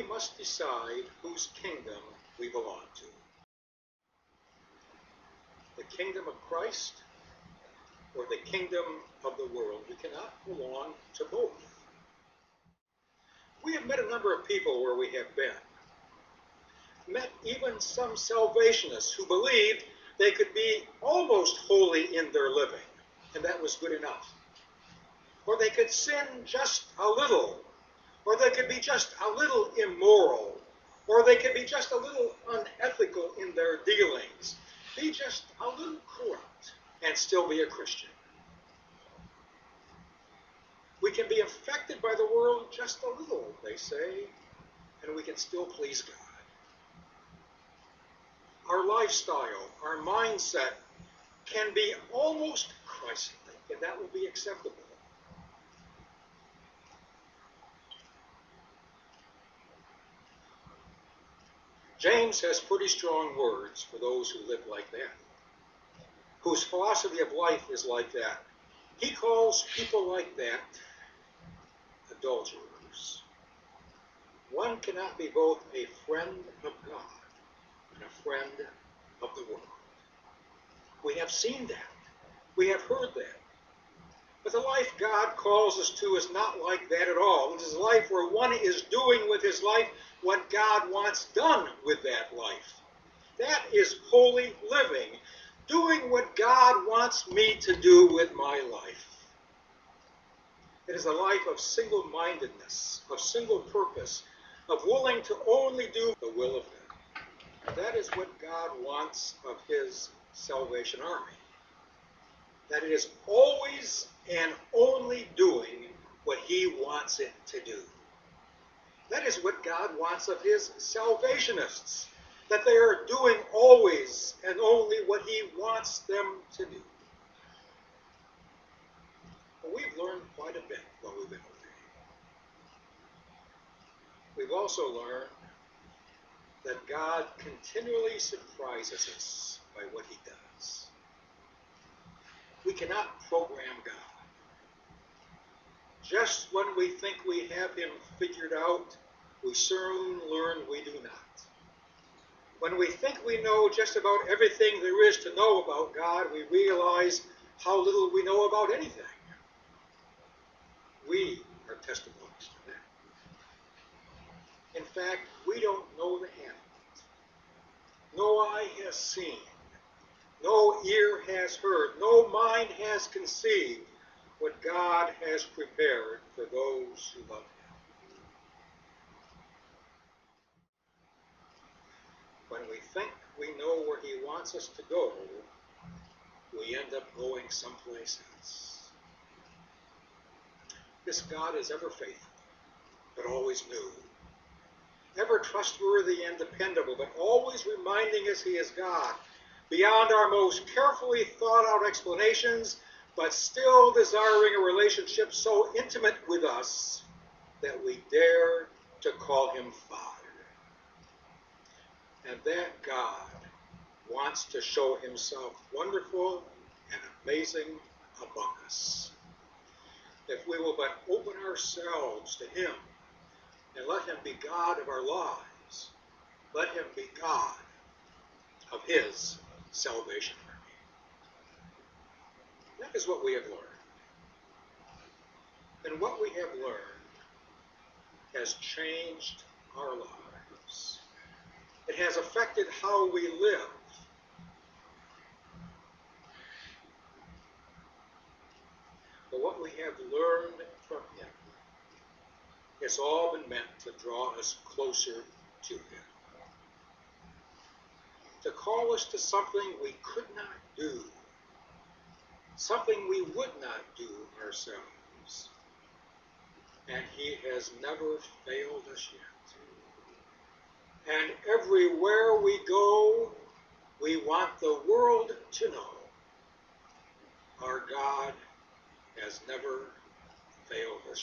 must decide whose kingdom we belong to. The kingdom of Christ or the kingdom of the world. We cannot belong to both. We have met a number of people where we have been. Met even some Salvationists who believed they could be almost holy in their living, and that was good enough. Or they could sin just a little, or they could be just a little immoral, or they could be just a little unethical in their dealings, be just a little corrupt, and still be a Christian. We can be affected by the world just a little, they say, and we can still please God. Our lifestyle, our mindset can be almost Christ-like, and that will be acceptable. James has pretty strong words for those who live like that, whose philosophy of life is like that. He calls people like that adulterers. One cannot be both a friend of God and a friend of the world. We have seen that. We have heard that. But the life God calls us to is not like that at all. It is a life where one is doing with his life what God wants done with that life. That is holy living, doing what God wants me to do with my life. It is a life of single-mindedness, of single purpose, of willing to only do the will of God. That is what God wants of his Salvation Army. That it is always and only doing what he wants it to do. That is what God wants of his Salvationists, that they are doing always and only what he wants them to do. But we've learned quite a bit while we've been away. We've also learned that God continually surprises us by what he does. We cannot program God. Just when we think we have him figured out, we soon learn we do not. When we think we know just about everything there is to know about God, we realize how little we know about anything. We are testimonies to that. In fact, we don't know the end. No eye has seen, no ear has heard, no mind has conceived what God has prepared for those who love him. When we think we know where he wants us to go, we end up going someplace else. This God is ever faithful, but always new. Ever trustworthy and dependable, but always reminding us he is God, beyond our most carefully thought out explanations, but still desiring a relationship so intimate with us that we dare to call him Father. And that God wants to show himself wonderful and amazing among us. If we will but open ourselves to him and let him be God of our lives, let him be God of his Salvation Army. That is what we have learned. And what we have learned has changed our lives. It has affected how we live. But what we have learned from him has all been meant to draw us closer to him. To call us to something we could not do. Something we would not do ourselves. And he has never failed us yet. And everywhere we go, we want the world to know our God has never failed us.